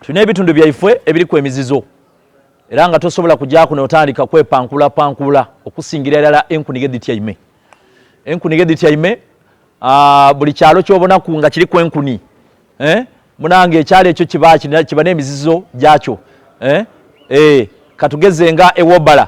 tulina ebitundu byaife ebiriku emizizo era nga tosobola kujjaako n'otandika kwepankula okusingira ddala enkuniga edityaime. Enkuniga edityaime buli kyalo ky'obonaku nga kiriku enkuni. Munange ekyalo ekyo kiba n'emizizo gyakyo. Katugeze nga ewobala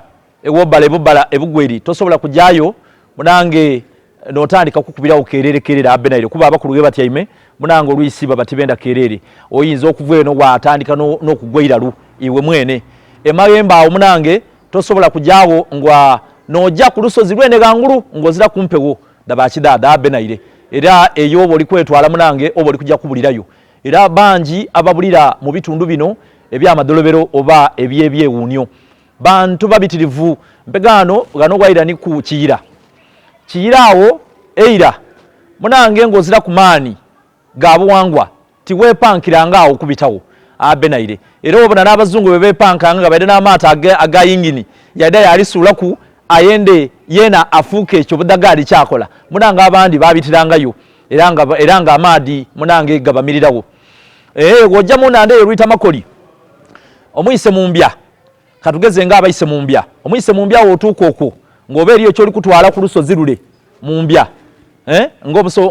ebugweri tosobola kujjaayo munange n'otandika kukubirawo keerere abenaire kuba abakulu ge batyaime munange oluyisiba batibenda keerere oyinza okuva eno watandika n'okugwairalu iwe mwene emayemba awo munange tosobola kujjaawo ngwa n'ojja ku lusozi lw'enegangulu ng'ozira kumpewo dabakidaada abenaire era eyo oba oli kwetwala munange oba oli kujja kubulirayo era bangi ababulira mu bitundu bino ebyamadolobero oba ebyebyewuunyo bantu babitirivu mpegano gano gwaira ni ku kiyira awo eira munange ng'ozira ku maani ga buwangwa tiweepankiranga awo kubitawo abenaire era obona n'abazungu be beepankanga nga baide n'amaato agayingini yadde yalisuulaku ayende yena afuuka ekyo budagaali kyakola munange abandi babitirangayo era nga amaadi munange gabamirirawo wojja munande eyo luyita makoli omuyise mu mbya katugeze nga abayise mu mbya omuyise mu mbya wootuuka okwo ng'oba eriyo kyoli kutwala ku lusozi lule mu mbya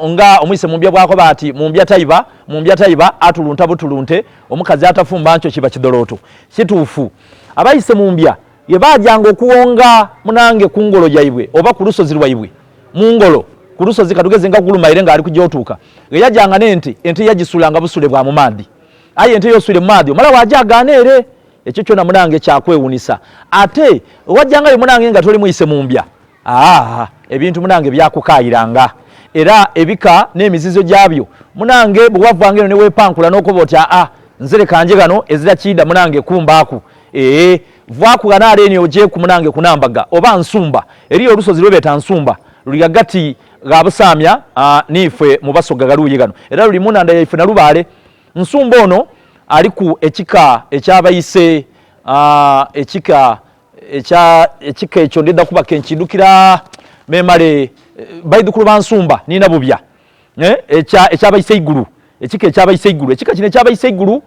nga omuyise mu mbya bwako baati mu mbya tayiba atulunta butulunte omukazi atafumba nkyo kiba kidolooto kituufu abayise mu mbya ye baajanga okuwonga munange ku ngolo yaibwe oba ku lusozi lwaibwe mu ngolo ku lusozi katugeze nga gulumaire ng'ali kujootuuka yajjanga n'ente yagisuulanga busule bwa mu maadi aye ente yosuule mu maadi omala waajagaana ere ekyo kyona munange kyakwewunisa ate wajjangayo munange nga toli muyise mu mbya ebintu munange byakukayiranga era ebika n'emizizo gyabyo munange bwe wavanga eno ne weepankula n'okoba oti nzere kanje gano ezira kiida munange kumbaaku vwakugana aleeni ojeeku munange kunambaga oba nsumba eriyo olusozi lwebeeta nsumba luli gagati ga busaamya niife mu basoga galuuyi gano era luli munanda yaife na lubaale nsumba ono aliku ekika ekyabayise ekika ekyo ndedda kuba kenkindukira memale baidukulu ba nsumba nina bubya ekyabayise igulu ekika ekyabayise igulu ekika kino ekyabayise igulu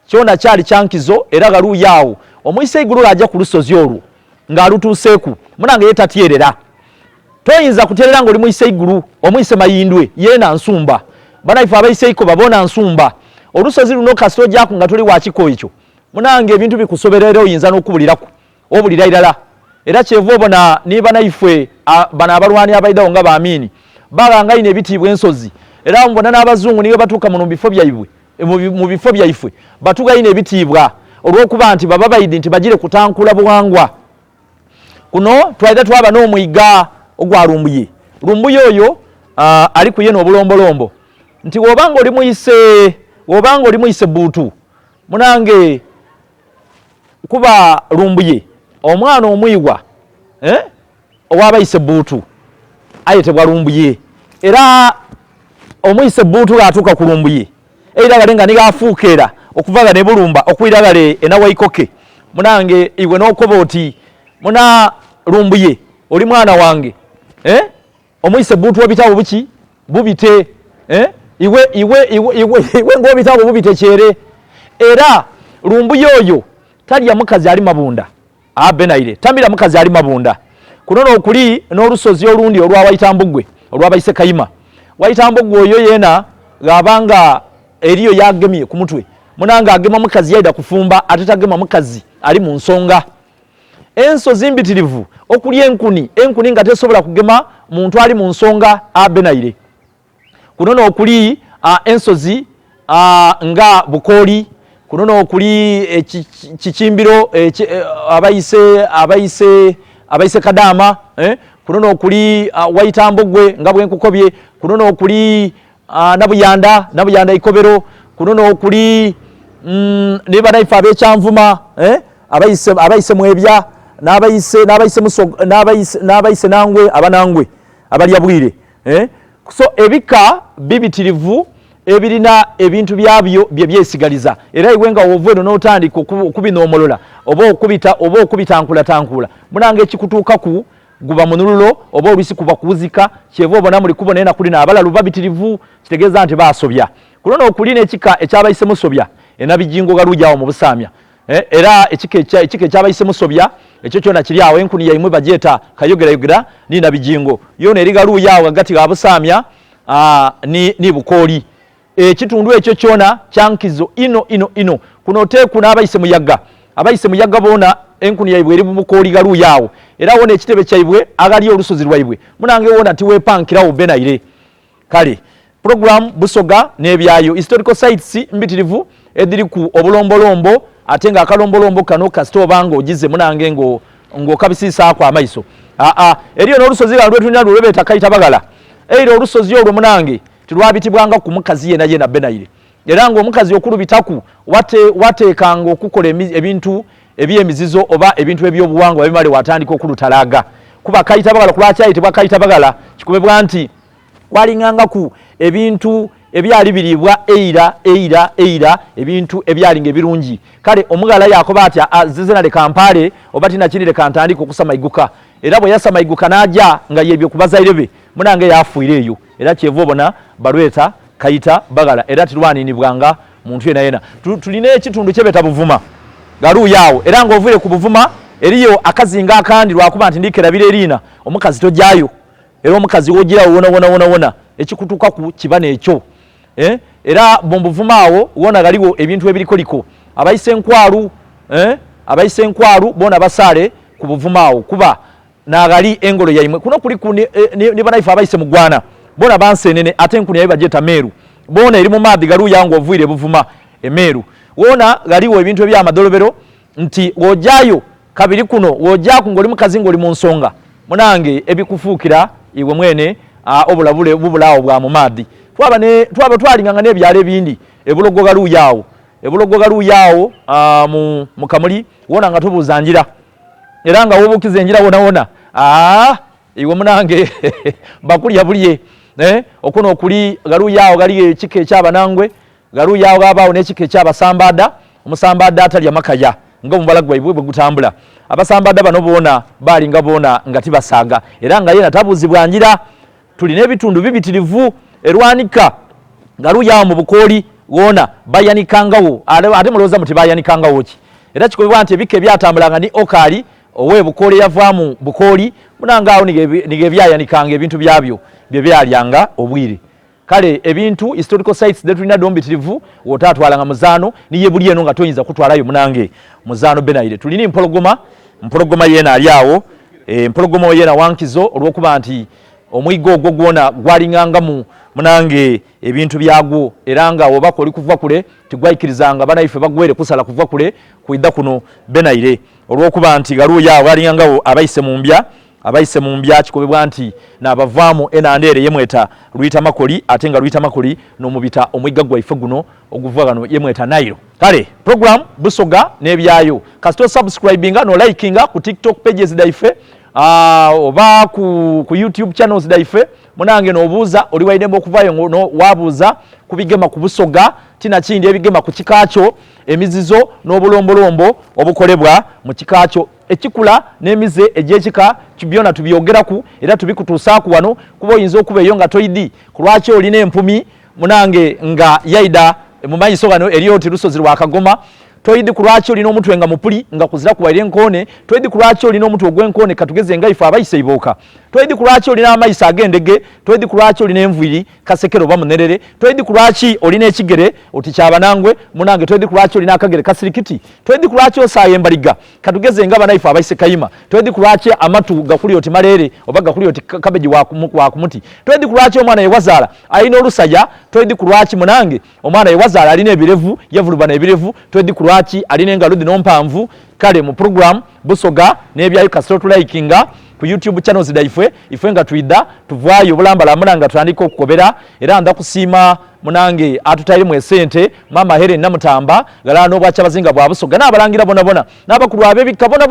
kyona kyali kyankizo era galuuyi awo omuyise igulu ajja ku lusozi olwo ng'alutuuseeku munange yetatyerera toyinza kuterera ng'oli muyise igulu omuyise mayindwe yeena nsumba banaife abayiseiko babona nsumba olusozi luno kasito gyako nga toli wakiko ekyo munange ebintu bikusoberera oyinza n'okubuliraku obulira irala era kyeva obona ni banaife bano abalwani abaidawo nga baamiini babanga ine ebitiibwa ensozi era mbona n'abazungu niwe batuuka muno mu bifo byaife batuuka ine ebitiibwa olw'okuba nti baba baidi nti bagire kutankula buwangwa kuno twalida twaba n'omwiga ogwa lumbuye oyo ali ku yeno obulombolombo nti wobanga oli muyise buutu munange kuba lumbuye omwana omwiwa owabayise buutu ayitebwa lumbuye era omuyise buutu gatuuka ku lumbuye eiragale nga nigafuukeera okuvaga ne bulumba okwiragale enawaikoke munange iwe n'okoba oti muna lumbuye oli mwana wange omuyise buutu wabitabo buki bubite iwe ng'obitabo bubite kyere era lumbuye oyo talya mukazi ali mabunda abenaire tamira mukazi ali mabunda kuno n'okuli n'olusozi olundi olwa Waitambugwe olwabayise Kayima Waitambugwe oyo yeena gabanga eriyo yagemye ku mutwe munanga agema mukazi yaida kufumba ate tagema mukazi ali mu nsonga ensozi mbitirivu okuli enkuni nga tesobola kugema muntu ali mu nsonga abenaire kuno n'okuli ensozi nga Bukoli kuno n'okuli kikimbiro abayise Kadaama kuno n'okuli Waitambugwe nga bwenkukobye kuno n'okuli Nabuyanda Ikobero kuno n'okuli ne banaife ab'Ekyanvuma abayise Mwebya n'abayise Nangwe abanangwe abalya Bwire so ebika bibitirivu ebirina ebintu byabyo byebyesigaliza era iwe nga wova eno n'otandika okubinoomolola oba okubitankula munange ekikutuukaku guba munululo oba olusi kuba kuwuzika kyeva obona muli kubona ena kuli n'abalalu babitirivu kitegeeza nti baasobya kuno n'okuli n'ekika ekyabayise musobya enabijingo galujawo mu Busamya era ekike kyabayise musobya ekyo kyona kiri awo enkuni yaimwe bajeta kayogera ni nabijingo yona eri galujawo agati ga Busamya ni Bukoli ekitundu ekyo kyona kyankizo ino kuno teku n'abayise muyaga bona enkuni yaibwe eri Bukoli galujawo era wona ekitebe kyaibwe agali olusozi lwaibwe munange wona tiwepankirawo Benaire kale program Busoga n'ebyayo historical sites mbitirivu ediri ku obulombolombo atenga akalombolombo kano kasito bango ogize munange ngo kabisisa kwa amaiso eriyo n'olusozi lwa tunya lulebeta Kaita Bagala eiro olusozi olwo munange tilwabitibwanga ku mukazi yena Benaire era ngo omukazi okulu bitaku wateekanga okukola ebintu ebyemizizo oba ebintu ebyobuwangwa bimale watandika okulutalaga kuba Kaita Bagala kulwakyayitibwa Kaita Bagala kikubebwa nti walinganga ku ebintu ebyali biribwa eira ebintu ebyali ngebirungi kale omugala yakoba ati azizena le Kampale obati nakirire kantandika okusama iguka era bwe yasama iguka naja nga yebyo kubazairebe munange yafuire eyo era kyevobona balweta Kaita Bagala era tilwaninibwanga muntu yena tuline ekitundu kyebeta Buvuma galu yawo era ngovire ku Buvuma eriyo akazinga akandi lwakuba nti ndikerabire erina omukazi tojayo era omukazi wogira wona ekikutuka ku kibane ekyo era bombuvumaawo wona galiwo ebintu ebirikoliko abayise enkwalu bona basale ku Buvumaawo kuba nagali engolo yaimwe kuno kuli ni banaifa abayise mugwana bona bansenene ate enkuni yayiba jeta Meru bona eri mu maadi galu yangu ovuire Buvuma Emeru wona galiwo ebintu ebyamadolobero nti wojayo kabiri kuno wojaku ngoli mukazi ngoli mu nsonga munange ebikufuukira iwe mwene obulabule bubulawo bwa mu maadi twaba twalinganga n'ebyalo ebindi ebulogo galu yawo mu Kamuli wona nga tubuuza njira era nga wobukiza enjira wona iwe munange bakulya bulye okuno okuli galu yawo gali ekike ekyabanangwe galu yawo gabaawo n'ekike ekyabasambada omusambada atalya makaya nga omubala gwaibwe bwe gutambula abasambada bano bona balinga bona nga tibasaga era nga yena tabuuzibwa njira tulina ebitundu bibitirivu erwanika galu yawo mu Bukoli wona bayanikangawo ate mulowooza muti bayanikangawo ki era kikubibwa nti ebika ebyatambulanga ni Okali owe Bukoli yavaamu Bukoli munangaawo nige byayanikanga ebintu byabyo bye byalyanga obwire kale ebintu historical sites tulina dombitirivu wotatwalanga muzaano niye buli eno nga toyinza kutwalayo munange muzaano Benaire tulina mpologoma yena alyawo mpologoma yena wankizo olwokuba nti omwigo ogwo gwona gwalinganga munange ebintu byagwo era nga obako oli kuva kule tigwaikirizanga banaife bagwere kusala kuva kule kuidda kuno Benaire olwokuba nti galu yawo alingangawo abayise mu mbya kikubibwa nti n'abavaamu enandere yemweta Luyita Makoli ate nga Luyita Makoli n'omubita omwigga gwaife guno oguva gano yemweta Nairo kale program Busoga n'ebyayo kasito subscribinga no likinga ku TikTok pages daife oba ku YouTube channels daife munange n'obuuza oli waidemba okuvayo no wabuuza kubigema ku Busoga tina kindi ebigema ku kikaacho emizizo n'obulombolombo obukolebwa mu kikaacho ekikula n'emize egyekika kibyona tubyogeraku era tubikutuusaaku wano kuba oyinza okuba eyo nga toyidi kulwaki olina empumi munange nga yaida mu maiso gano eriyo ti lusozi lwa Kagoma toyidi kulwaki olina omutwe nga mupuli nga kuzira kuwaire enkone toyidi kulwaki olina omutwe ogw'enkone katugeze nga ife abayise iboka toyidi kulwaki olina amaiso ag'endege toyidi kulwaki olina enviri kasekero oba munerere toyidi kulwaki olina ekigere oti kyabanangwe munange toyidi kulwaki olina akagere kasirikiti toyidi kulwaki osaaye embaliga katugeze nga banaife abayise kayima toyidi kulwaki amatu gakuli oti malere oba gakuli oti kabeji wa kumuti toyidi kulwaki omwana yewazaala alina olusaya toyidi kulwaki munange omwana yewazaala alina ebirevu yavulubana ebirevu toyidi kulwaki alina engalo dino mpanvu kale mu program Busoga n'ebyayo kasito tulikinga ku YouTube channels daife ife nga tuida tuvaayo bulambala munanga tutandika okukobera era nda kusiima munange atutaire mu esente mama here namutamba galano bwacha bazinga bwa Busoga n'abalangira bona n'abakulu abebika bona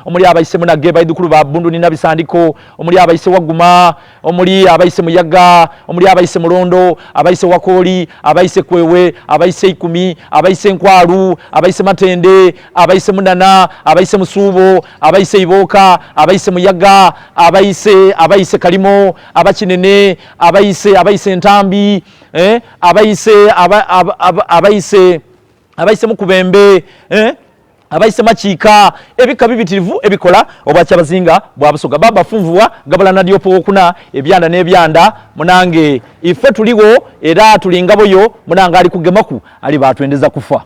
omuli abayise munage bayidukulu ba Bundu ni nabisandiko omuli abayise Waguma omuli abayise Muyaga omuli abayise Mulondo abayise Wakoli abayise Kwewe abayise Ikumi abayise Nkwalu abayise Matende abayise Munana abayise Musubo abayise Iboka abayise Muyaga abayise Kalimo abakinene abayise Ntambi abayise abayise mu kubembe abayise makiika ebika bibitirivu ebikola obwakyabazinga bwa Busoga baba funvuwa gabala na diopo okuna ebyanda n'ebyanda munange ife tuliwo era tulingabo yo munanga ali kugemaku ali batwendeza kufa.